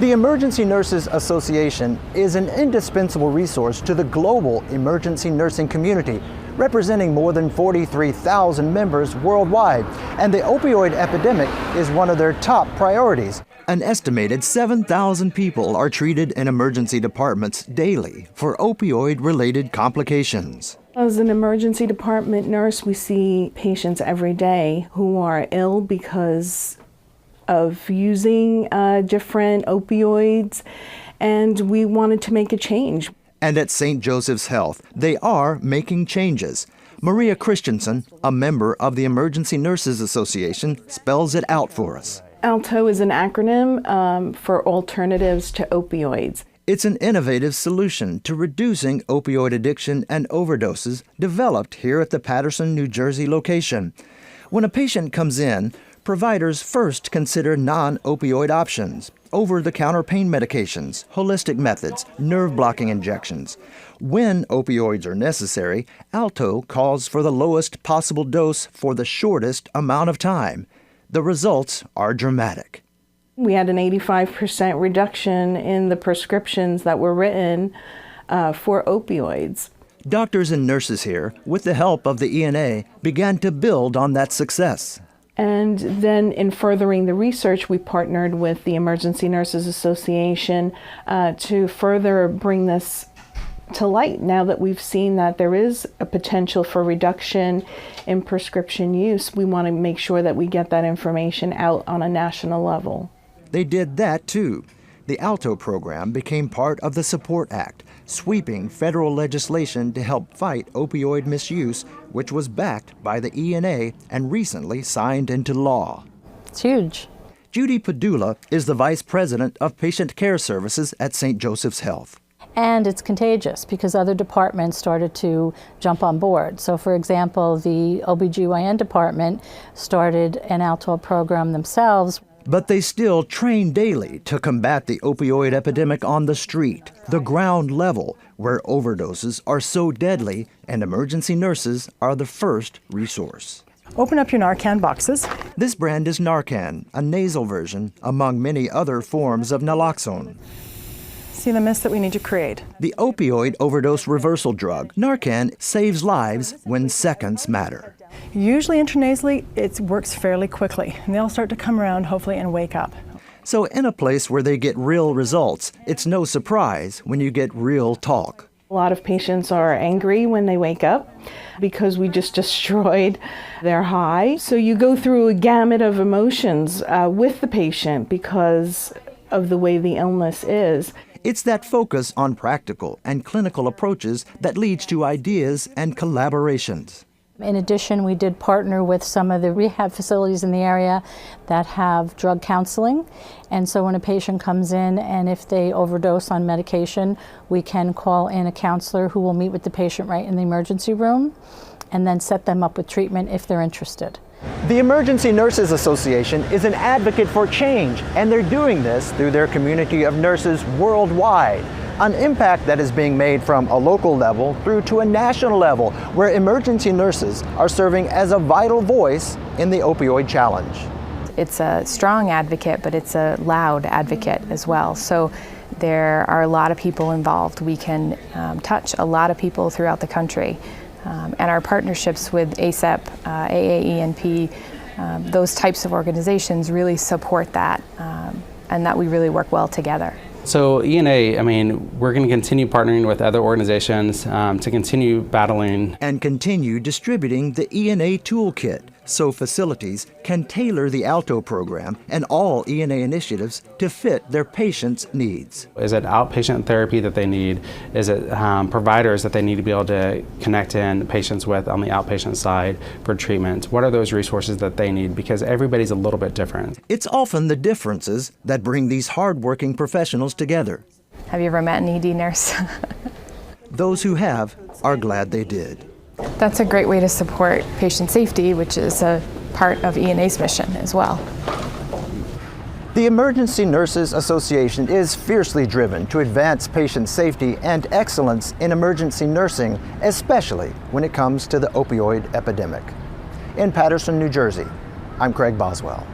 The Emergency Nurses Association is an indispensable resource to the global emergency nursing community, representing more than 43,000 members worldwide, and the opioid epidemic is one of their top priorities. An estimated 7,000 people are treated in emergency departments daily for opioid-related complications. As an emergency department nurse, we see patients every day who are ill because of using different opioids, and we wanted to make a change. And at St. Joseph's Health, they are making changes. Maria Christensen, a member of the Emergency Nurses Association, spells it out for us. ALTO is an acronym for Alternatives to Opioids. It's an innovative solution to reducing opioid addiction and overdoses developed here at the Paterson, New Jersey location. When a patient comes in, providers first consider non-opioid options, over-the-counter pain medications, holistic methods, nerve-blocking injections. When opioids are necessary, ALTO calls for the lowest possible dose for the shortest amount of time. The results are dramatic. We had an 85% reduction in the prescriptions that were written for opioids. Doctors and nurses here, with the help of the ENA, began to build on that success. And then in furthering the research, we partnered with the Emergency Nurses Association to further bring this to light now that we've seen that there is a potential for reduction in prescription use. We want to make sure that we get that information out on a national level. They did that too. The ALTO program became part of the SUPPORT Act, sweeping federal legislation to help fight opioid misuse, which was backed by the ENA and recently signed into law. It's huge. Judy Padula is the Vice President of Patient Care Services at St. Joseph's Health. And it's contagious because other departments started to jump on board. So for example, the OBGYN department started an ALTO program themselves. But they still train daily to combat the opioid epidemic on the street, the ground level, where overdoses are so deadly and emergency nurses are the first resource. Open up your Narcan boxes. This brand is Narcan, a nasal version, among many other forms of naloxone. See the mist that we need to create. The opioid overdose reversal drug, Narcan, saves lives when seconds matter. Usually intranasally, it works fairly quickly, and they'll start to come around, hopefully, and wake up. So in a place where they get real results, it's no surprise when you get real talk. A lot of patients are angry when they wake up because we just destroyed their high. So you go through a gamut of emotions with the patient because of the way the illness is. It's that focus on practical and clinical approaches that leads to ideas and collaborations. In addition, we did partner with some of the rehab facilities in the area that have drug counseling. And so when a patient comes in and if they overdose on medication, we can call in a counselor who will meet with the patient right in the emergency room and then set them up with treatment if they're interested. The Emergency Nurses Association is an advocate for change, and they're doing this through their community of nurses worldwide. An impact that is being made from a local level through to a national level, where emergency nurses are serving as a vital voice in the opioid challenge. It's a strong advocate, but it's a loud advocate as well. So there are a lot of people involved. We can touch a lot of people throughout the country. And our partnerships with ACEP, AAENP, those types of organizations really support that, and that we really work well together. So ENA, we're going to continue partnering with other organizations to continue battling. And continue distributing the ENA toolkit so facilities can tailor the ALTO program and all ENA initiatives to fit their patients' needs. Is it outpatient therapy that they need? Is it providers that they need to be able to connect in patients with on the outpatient side for treatment? What are those resources that they need? Because everybody's a little bit different. It's often the differences that bring these hardworking professionals together. Have you ever met an ED nurse? Those who have are glad they did. That's a great way to support patient safety, which is a part of ENA's mission as well. The Emergency Nurses Association is fiercely driven to advance patient safety and excellence in emergency nursing, especially when it comes to the opioid epidemic. In Paterson, New Jersey, I'm Craig Boswell.